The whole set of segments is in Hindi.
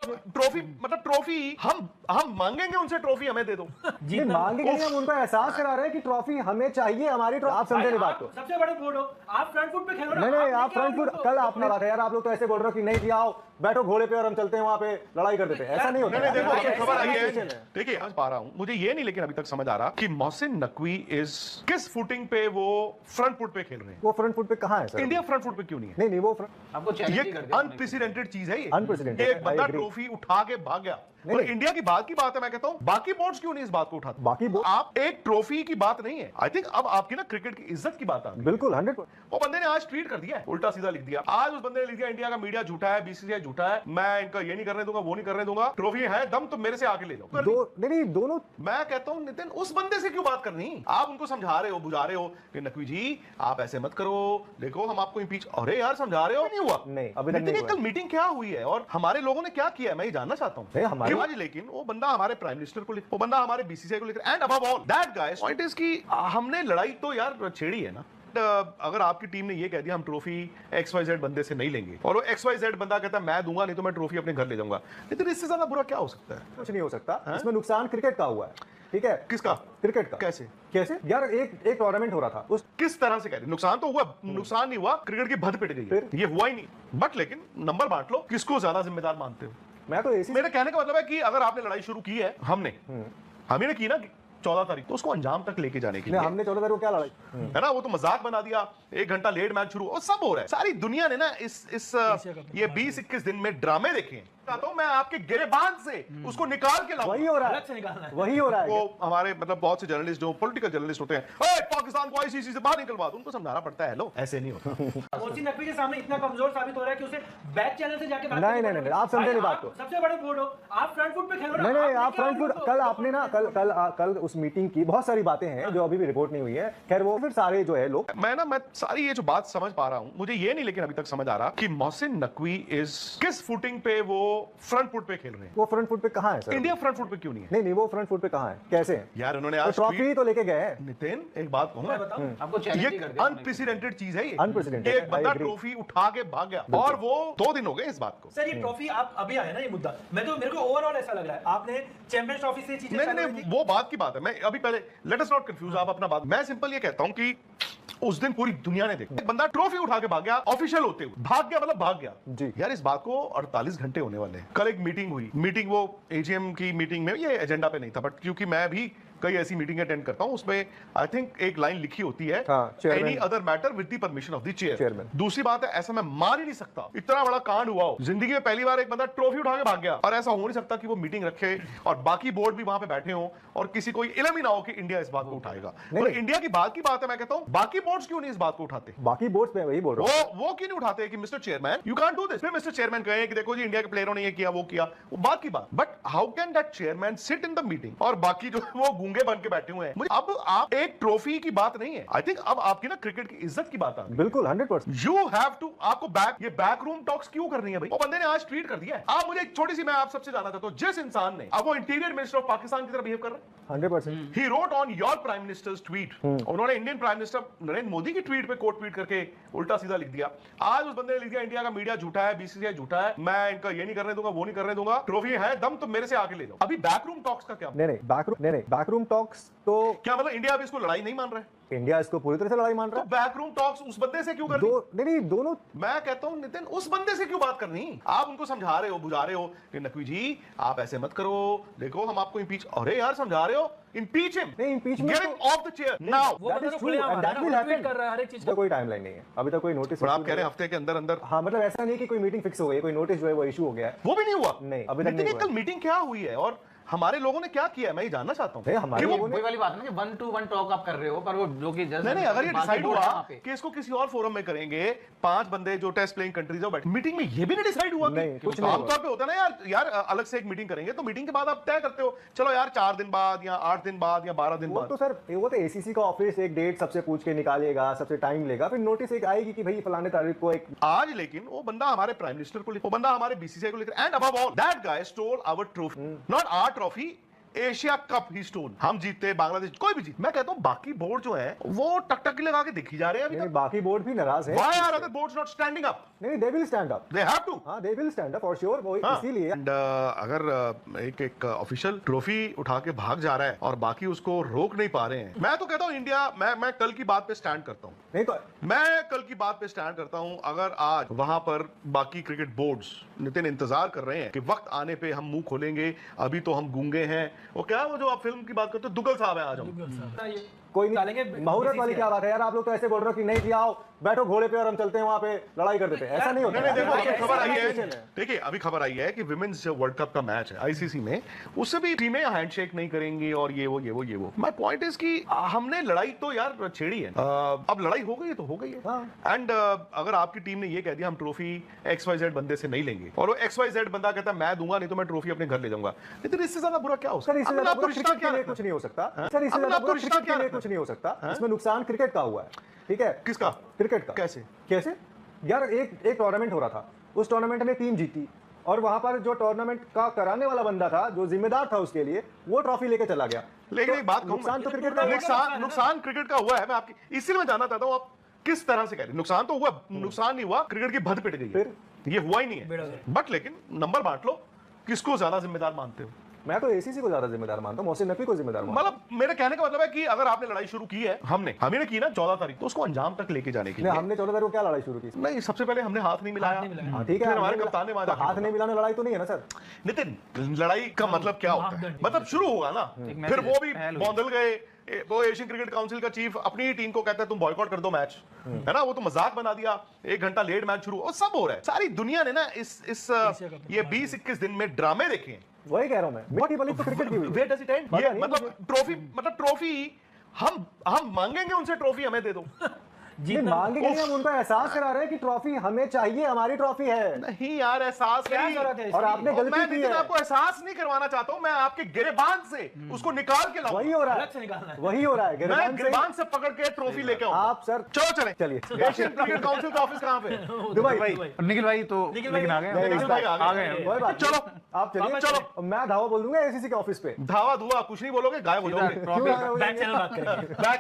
ट्रॉफी मतलब ट्रॉफी हम मांगेंगे उनसे, ट्रॉफी हमें दे दो। जी मांगेंगे नहीं, हम उनको एहसास करा रहे हैं कि ट्रॉफी हमें चाहिए, हमारी ट्रॉफी। आप समझे नहीं बात को। सबसे बड़े बोर्ड हो आप, फ्रंट फुट पे खेलो ना। नहीं आप फ्रंट फुट, कल आपने बात है यार, आप लोग तो ऐसे बोल रहे हो कि नहीं जी आओ बैठो घोड़े पे और हम चलते हैं वहां पे लड़ाई कर देते हैं, ऐसा नहीं होता। नहीं देखो अभी खबर आई है, देखिए समझ पा रहा हूं, मुझे ये नहीं लेकिन अभी तक समझ आ रहा कि मोहसिन नकवी इज किस फुटिंग पे वो फ्रंट फुट पे खेल रहे हैं। वो फ्रंट फुट पे कहां है सर? इंडिया फ्रंट फुट पे क्यों नहीं है? नहीं वो फ्रंट आपको ये अनप्रेसिडेंटेड चीज है, ये अनप्रेसिडेंटेड। एक बंदा ट्रॉफी उठा के भाग गया। और इंडिया की बात है, मैं कहता हूं बाकी बोर्ड्स क्यों नहीं इस बात को उठाते? बाकी बोर्ड आप एक ट्रॉफी की बात नहीं है, आई थिंक अब आपकी ना क्रिकेट की इज्जत की बात आ गई। बिल्कुल 100%। वो बंदे ने आज ट्वीट कर दिया है, उल्टा सीधा लिख दिया। आज उस बंदे ने लिख दिया इंडिया का मीडिया झूठा है, बीसीसीआई झूठा है, मैं इनका ये नहीं करने दूंगा, वो नहीं करने दूंगा, ट्रॉफी है दम तो मेरे से आके ले लो। नहीं दोनों। मैं कहता हूं नितिन उस बंदे से क्यों बात करनी? आप उनको समझा रहे हो, बुझा रहे हो कि नकवी जी आप ऐसे मत करो, देखो हम आपको इम्पीच। अरे यार समझा रहे हो, नहीं हुआ। नहीं अभी तक नहीं हुआ। कल मीटिंग क्या हुई है और हमारे लोगों ने क्या किया है, मैं ये जानना चाहता हूं। आज लेकिन वो बंदा हमारे प्राइम मिनिस्टर को लेकर, वो बंदा हमारे बीसीसीआई को लेकर, and above all that guy point is कि हमने लड़ाई तो यार छेड़ी है ना। अगर आपकी टीम ने ये कह दिया हम ट्रॉफी XYZ बंदे से नहीं लेंगे और वो XYZ बंदा कहता है मैं दूंगा नहीं तो मैं ट्रॉफी अपने घर ले जाऊंगा, लेकिन इससे ज्यादा बुरा क्या हो सकता है? कुछ नहीं हो सकता। इसमें नुकसान क्रिकेट का हुआ है, ठीक है? किसका? क्रिकेट का। कैसे यार एक टूर्नामेंट हो रहा था, उस किस तरह से कह रहे? नुकसान तो हुआ, नुकसान नहीं हुआ, क्रिकेट की भद पिट गई, ये हुआ ही नहीं। बट लेकिन नंबर बांट लो, किसको ज्यादा जिम्मेदार मानते हो? मैं तो मेरे कहने का मतलब है कि अगर आपने लड़ाई शुरू की है, हमने की ना 14 तारीख, तो उसको अंजाम तक लेके जाने के लिए हमने 14 तारीख को क्या लड़ाई है ना, वो तो मजाक बना दिया, 1 घंटा लेट मैच शुरू और सब हो रहा है। सारी दुनिया ने ना इस ये 20-21 दिन में ड्रामे देखे हैं। तो मैं आपके गिरेबान से उसको निकाल के लाऊं। वही हो रहा है, वही हो रहा है। वो हमारे मतलब बहुत से जर्नलिस्ट जो पॉलिटिकल जर्नलिस्ट होते हैं, ओए पाकिस्तान को आईसीसी से बाहर निकलवा दो, उनको समझाना पड़ता है। लो ऐसे नहीं होता। मोहसिन नकवी के सामने इतना कमजोर साबित हो रहा है कि उसे बैक चैनल से जाके नहीं आप समझे नहीं बात को। सबसे बड़े बोर्ड हो आप, फ्रंट फुट पे खेलो ना। नहीं आप फ्रंट फुट, कल आपने ना कल उस मीटिंग की बहुत सारी बातें हैं जो अभी भी रिपोर्ट नहीं हुई है। खैर वो फिर सारे जो है लोग, मैं सारी ये जो बात समझ पा रहा हूं, मुझे ये नहीं लेकिन अभी तक समझ आ रहा कि मोहसिन नकवी इज किस फुटिंग पे वो फ्रंट फुट पे खेल रहे हैं। वो फ्रंट फुट पे कहां है सर? इंडिया फ्रंट फुट पे क्यों नहीं है? नहीं वो फ्रंट फुट पे कहां है, कैसे है यार? उन्होंने आज ट्रॉफी तो लेके गए हैं। नितिन एक बात कहूं, आपको ये अनप्रेसिडेंटेड चीज है, ये अनप्रेसिडेंटेड। एक बंदा ट्रॉफी उठा के भाग गया और वो 2 दिन हो गए इस बात को। सर ये ट्रॉफी आप अभी आए ना, ये मुद्दा मेरे को ओवरऑल ऐसा लग रहा है आपने चैंपियंस ट्रॉफी से चीजें नहीं वो बात की बात है। मैं अभी पहले लेट अस नॉट कंफ्यूज, आप अपना बात। मैं सिंपल ये कहता हूं कि उस दिन पूरी दुनिया ने देखा बंदा ट्रॉफी उठा के भाग गया, ऑफिशियल होते हुए भाग गया, मतलब भाग गया जी। यार इस बात को 48 घंटे होने वाले हैं। कल एक मीटिंग हुई, मीटिंग वो एजीएम की मीटिंग में, ये एजेंडा पे नहीं था, बट क्योंकि मैं भी कई ऐसी मीटिंग अटेंड करता हूं, उसमें आई थिंक एक लाइन लिखी होती है, any other matter with the permission of the chairman. दूसरी बात है, ऐसा मैं मान ही नहीं सकता इतना बड़ा कांड हुआ हो, जिंदगी में पहली बार एक बंदा ट्रॉफी उठा के भाग गया, और ऐसा हो नहीं सकता कि वो मीटिंग रखे और बाकी बोर्ड भी वहां पे बैठे हो और किसी को इल्म ही ना हो कि इंडिया इस बात को उठाएगा। और इंडिया की बात है, मैं कहता हूं बाकी बोर्ड्स क्यों नहीं इस बात को उठाते? बाकी बोर्ड्स में वही बोल रहा हूं, वो क्यों नहीं उठाते कि mister chairman you can't do this? फिर मिस्टर चेयरमैन कहे कि देखो जी इंडिया के प्लेयरों ने ये किया वो किया, वो बात की बात। But how can that chairman sit in the meeting और बाकी जो वो गूंगे बन के बैठे हुए हैं? मुझे अब आप एक ट्रॉफी की बात नहीं है, आई थिंक अब आपकी ना क्रिकेट की इज्जत की बात आ गई। बिल्कुल 100%। यू हैव टू, आपको ये बैक रूम टॉक्स क्यों करनी है भाई? वो बंदे ने आज ट्वीट कर दिया है। आप मुझे एक छोटी सी, मैं आप सबसे जानना चाहता हूं, जिस इंसान ने, अब वो इंटीरियर मिनिस्टर ऑफ पाकिस्तान की तरह बिहेव कर रहा है 100%। He wrote on your prime minister's tweet, उन्होंने Indian prime minister Narendra Modi की ट्वीट पे कोट ट्वीट करके उल्टा सीधा लिख दिया। आज उस बंदे ने लिख दिया इंडिया का मीडिया झूठा है, बीसीसीआई झूठा है, मैं इनका ये नहीं करने दूंगा, वो नहीं करने दूंगा, ट्रॉफी है दम तो मेरे से आके ले लो। अभी बैक रूम टॉक्स का क्या? नहीं बैक रूम टॉक्स तो क्या मतलब इंडिया अब इसको लड़ाई नहीं मान रहा है? इंडिया इसको पूरी तरह से लड़ाई मान रहा है। तो बैक रूम टॉक्स उस बंदे से क्यों करनी? नहीं दोनों। मैं कहता हूं नितिन उस बंदे से क्यों बात करनी? आप उनको समझा रहे हो, बुझा रहे हो कि नकवी जी आप ऐसे मत करो, देखो हम आपको इम्पीच। अरे यार समझा रहे हो, impeach him, नहीं impeachment get him off the chair now. That is true and that will happen. कर रहा है हर एक चीज का कोई टाइमलाइन नहीं है, अभी तक कोई नोटिस। आप कह रहे हैं हफ्ते के अंदर अंदर? हाँ मतलब ऐसा नहीं कि कोई मीटिंग फिक्स हो गई, कोई नोटिस जो है वो इशू हो गया है, वो भी नहीं हुआ। नहीं अभी तक नहीं हुआ। कल मीटिंग क्या हुई है और हमारे लोगों ने क्या किया है, मैं ये जानना चाहता हूं। हमारे लोगों ने वही वाली बात है ना कि 1-to-1 टॉक आप कर रहे हो, पर वो जो कि नहीं अगर ये डिसाइड हुआ कि इसको किसी और फोरम में करेंगे, 5 बंदे जो टेस्ट प्लेइंग कंट्रीज है बैठे, मीटिंग में ये भी नहीं डिसाइड हुआ नहीं, कुछ नहीं। आमतौर पे होता है ना यार अलग से एक मीटिंग करेंगे तो मीटिंग के बाद आप तय करते हो, चलो यार 4 दिन बाद या 8 दिन बाद या 12 दिन बाद। तो सर वो तो एसीसी का ऑफिस एक डेट सबसे पूछ के निकालेगा, सबसे टाइम लेगा, फिर नोटिस एक आएगी कि भाई फलाने तारीख को एक। आज लेकिन वो बंदा हमारे प्राइम मिनिस्टर को, वो बंदा हमारे बीसीसीआई को लेकर, and above all that guy stole our trophy, not our trophy, Asia Cup he stole, हम जीतते, बांग्लादेश कोई भी जीत। मैं कहता हूँ बाकी बोर्ड जो है वो टकटकी लगा के देखी जा रहे हैं अभी तक। बाकी बोर्ड भी नाराज है। Why are other boards not standing up? नहीं, they will stand up. They have to. हाँ, they will stand up for sure. वो इसीलिए अगर एक ऑफिशियल ट्रॉफी उठा के भाग जा रहा है और बाकी उसको रोक नहीं पा रहे हैं, मैं तो कहता हूँ इंडिया, मैं कल की बात पे स्टैंड करता हूँ। नहीं तो मैं कल की बात पे स्टैंड करता हूँ। अगर आज वहां पर बाकी क्रिकेट बोर्ड्स नितिन इंतजार कर रहे हैं कि वक्त आने पे हम मुंह खोलेंगे, अभी तो हम गूंगे हैं, वो क्या वो जो आप फिल्म की बात करते हो, दुग्गल साहब है आज हम। कोई नहीं, मुहूर्त वाली क्या बात है यार, आप लोग तो ऐसे बोल रहे हो कि नहीं कि आओ बैठो घोड़े पे और हम चलते हैं वहां पे लड़ाई कर देते हैं, ऐसा नहीं होता। नहीं, देखो अभी खबर आई है, देखिए अभी खबर आई है कि विमेंस वर्ल्ड कप का मैच है आईसीसी में, उससे भी टीमें हैंडशेक नहीं करेंगी और ये वो। माय पॉइंट इज कि हमने लड़ाई तो यार छेड़ी है, अब लड़ाई हो गई है तो हो गई है। एंड अगर आपकी टीम ने ये कह दिया हम ट्रॉफी XYZ बंदे से नहीं लेंगे और वो XYZ बंदा कहता है मैं दूंगा नहीं तो मैं ट्रॉफी अपने घर ले जाऊंगा, लेकिन इससे ज्यादा बुरा क्या हो सकता है? इससे ज्यादा बुरा क्रिकेट के लिए कुछ नहीं हो सकता सर, इससे ज्यादा बुरा क्रिकेट के लिए कुछ नहीं हो सकता। इसमें नुकसान क्रिकेट का हुआ है, ठीक है? किसका? क्रिकेट का। कैसे यार, एक टूर्नामेंट हो रहा था, उस टूर्नामेंट में टीम जीती और वहां पर जो टूर्नामेंट का कराने वाला बंदा था, जो जिम्मेदार था उसके लिए, वो ट्रॉफी लेके चला गया। लेकिन एक बात कहूं, नुकसान तो क्रिकेट का, नुकसान क्रिकेट का हुआ है। मैं आपकी इसीलिए मैं जानना चाहता हूं आप किस तरह से कह रहे हैं। नुकसान तो हुआ, नुकसान नहीं हुआ, क्रिकेट की भद पिट गई है, ये हुआ ही नहीं है। बट लेकिन नंबर बांट लो, किसको ज्यादा जिम्मेदार मानते हो? मैं तो एसीसी को ज्यादा जिम्मेदार मानता हूं, मोहसिन नकवी को जिम्मेदार मानता हूं। मतलब मेरे कहने का मतलब है कि अगर आपने लड़ाई शुरू की है, हमने की ना 14 तारीख, तो उसको अंजाम तक लेके जाने के लिए हमने 14 तारीख को क्या लड़ाई शुरू की? नहीं, सबसे पहले हमने हाथ नहीं मिलाया। ठीक है, हमारे कप्तान ने हाथ नहीं मिलाने लड़ाई तो नहीं है ना सर। नितिन, लड़ाई का मतलब क्या होता है? मतलब शुरू होगा ना, फिर वो भी बौंदल गए, वो एशियन क्रिकेट काउंसिल का चीफ अपनी टीम को कहता है तुम बॉयकॉट कर दो मैच, है ना, वो तो मजाक बना दिया, 1 घंटा लेट मैच शुरू, और सब हो रहा है। सारी दुनिया ने ना इस ये 20-21 दिन में ड्रामे देखे हैं। वही कह रहा हूं मैं, मोटी बली तो क्रिकेट की हुई। Where does it end? ये मतलब ट्रॉफी हम मांगेंगे उनसे, ट्रॉफी हमें दे दो। मांगेंगे, हम उनको एहसास करा रहे हैं कि ट्रॉफी हमें चाहिए, हमारी ट्रॉफी है। नहीं यार, एहसास क्या जरूरत है? और आपने गलती की है। आपको एहसास नहीं करवाना चाहता हूं, मैं आपके गिरेबान से उसको निकाल के लाऊं। वही हो रहा है, वही हो रहा है, गिरेबान से पकड़ के ट्रॉफी लेके आऊं। आप सर चलो चलिए। एशियन क्रिकेट काउंसिल का ऑफिस कहां पे है? दुबई। निखिल भाई तो लेकिन आ गए। कोई बात, चलो आप चलिए, चलो मैं धावा बोल दूंगा एसीसी के ऑफिस पे। धावा धुआ कुछ नहीं बोलोगे, गायब हो जाओगे। बैक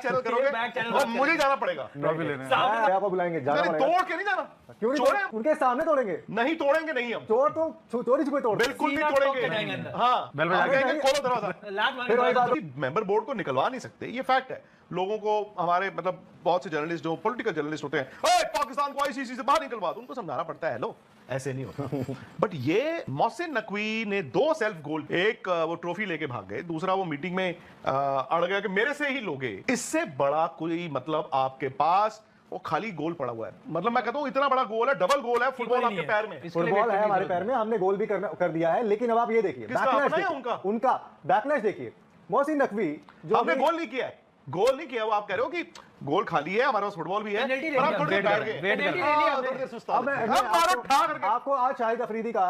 चैनल करोगे, मुझे जाना पड़ेगा ट्रॉफी लेने। बुलाएंगे, तोड़ के नहीं जाना। क्यों नहीं? उनके सामने तोड़ेंगे। नहीं तोड़ेंगे, नहीं हम चोर तो चोरी छुपे तोड़, बिल्कुल नहीं तोड़ेंगे। हाँ, खोलो दरवाजा। मेंबर बोर्ड को निकलवा नहीं सकते, ये फैक्ट है। लोगों को, हमारे मतलब बहुत से जर्नलिस्ट जो पॉलिटिकल जर्नलिस्ट होते हैं, पाकिस्तान को आईसीसी से बाहर निकलवा दो, उनको समझाना पड़ता है, लो ऐसे नहीं होता। बट ये मोहसिन नकवी ने 2 सेल्फ गोल, एक वो ट्रॉफी लेके भाग गए, दूसरा वो मीटिंग में अड़ गया कि मेरे से ही लोगे। इससे बड़ा कोई मतलब आपके पास वो खाली गोल पड़ा हुआ है। मतलब मैं कहता हूं इतना बड़ा गोल है, डबल गोल है, फुटबॉल आपके पैर में, फुटबॉल है हमारे पैर में, हमने गोल भी कर दिया है। लेकिन अब आप ये देखिए, उनका बैकलैश देखिए। मोहसिन नकवी जो हमने गोल नहीं किया है, गोल नहीं किया, वो आप कह रहे हो कि गोल खाली है, हमारे पास फुटबॉल भी है, आपको आज शाहिद अफरीदी का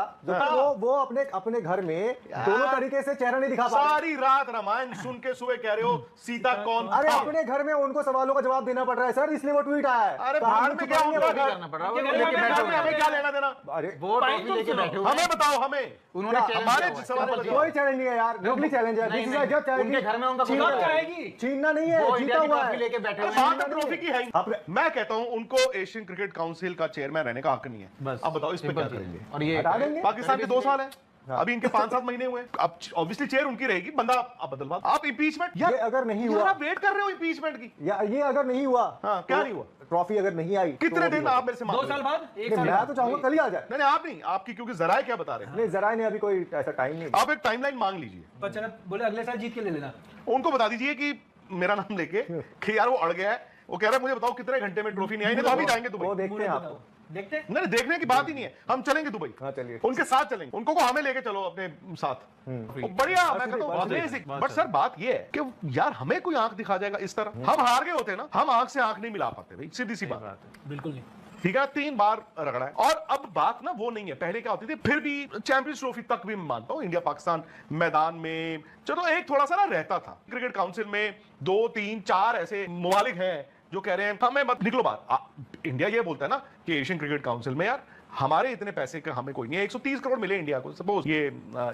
वो अपने घर में दोनों तरीके से चेहरा नहीं दिखा पा रहे। सारी रात रामायण सुन के सुबह कह रहे हो सीता कौन? अरे अपने घर में उनको सवालों का जवाब देना पड़ रहा है सर, इसलिए वो ट्वीट आया है। अरे भाड़ में क्या करना पड़ रहा है, हमें क्या लेना देना? अरे वो ट्रॉफी लेके बैठे हुए, हमें बताओ, हमें उन्होंने हमारे सवाल कोई चैलेंज नहीं है यार, नकली चैलेंज है। उनके घर में उनका छीनना नहीं है, जीता हुआ है, लेके बैठे हुए। ट्रॉफी की है। मैं कहता हूं उनको एशियन क्रिकेट काउंसिल का चेयरमैन रहने का हक नहीं है। बस अब बताओ इस पे क्या करेंगे? और ये पाकिस्तान के 2 साल है, अभी इनके 5-7 महीने हुए, अब ऑब्वियसली चेयर उनकी रहेगी, बंदा अब बदलवा। आप इंपीचमेंट, ये अगर नहीं हुआ, आप वेट कर रहे हो इंपीचमेंट की, या ये अगर नहीं हुआ, क्या नहीं हुआ, ट्रॉफी अगर नहीं आई, कितने दिन आप मेरे से 2 साल बाद, 1 साल? मैं तो चाहूंगा कल ही आ जाए। नहीं आप नहीं, आपकी क्योंकि जराए क्या बता रहे हैं? नहीं, जराए ने अभी कोई ऐसा टाइम नहीं। आप एक टाइमलाइन मांग लीजिए, बच्चा बोले अगले साल जीत के ले लेना, उनको बता दीजिए कि मेरा नाम लेके कि यार वो अड़ गया है, वो कह रहा है मुझे बताओ कितने घंटे में ट्रॉफी नहीं आई, नहीं तो हम ही जाएंगे दुबई। वो देखते हैं आपको, देखते नहीं, देखने की बात ही नहीं है, हम चलेंगे दुबई। हाँ चलिए, उनके साथ चलेंगे, उनको को हमें लेके चलो अपने साथ, बढ़िया। मैं कहता हूं बेसिक। बट सर बात ये है कि यार हमें कोई आंख दिखा जाएगा इस तरह, हम हार गए होते ना, हम आंख से आंख नहीं मिला पाते भाई, सीधी सी बात है। बिल्कुल नहीं, ठीक है, 3 बार रगड़ा है। और अब बात ना वो नहीं है, पहले क्या होती थी, फिर भी चैंपियंस ट्रॉफी तक भी मैं मानता हूं इंडिया पाकिस्तान मैदान में चलो एक थोड़ा सा ना रहता था। क्रिकेट काउंसिल में 2, 3, 4 ऐसे ममालिक हैं जो कह रहे हैं हमें मत निकलो बात। इंडिया ये बोलता है ना कि एशियन क्रिकेट काउंसिल में यार हमारे इतने पैसे का हमें कोई नहीं है। 130 करोड़ मिले इंडिया को सपोज ये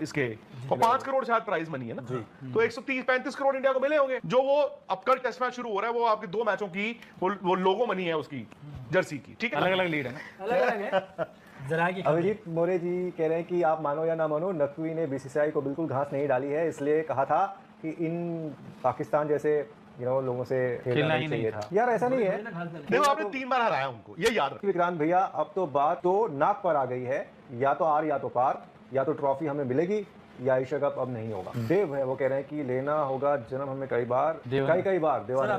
इसके, और 5 करोड़ शायद प्राइज मनी है ना, तो 130-35 करोड़ इंडिया को मिले होंगे, जो वो अब कल टेस्ट मैच शुरू हो रहा है, वो आपके 2 मैचों की वो लोगो मनी है उसकी जर्सी की, ठीक है, अलग अलग लीड है ना, अलग अलग है जरा की। अभिजीत मोरे जी कह रहे हैं कि आप मानो या ना मानो, नकवी ने बीसीसीआई को बिल्कुल घास नहीं डाली है, इसलिए कहा था कि इन पाकिस्तान जैसे लोगों से खेलना ही नहीं था। यार ऐसा नहीं है, देखो आपने 3 बार हराया उनको, ये याद रखो। विक्रांत भैया अब तो बात तो नाक पर आ गई है, या तो आर या तो पार, या तो ट्रॉफी हमें मिलेगी या एशिया कप अब नहीं होगा। देव है वो कह रहे हैं कि लेना होगा जन्म हमें कई बार, कई बार देवा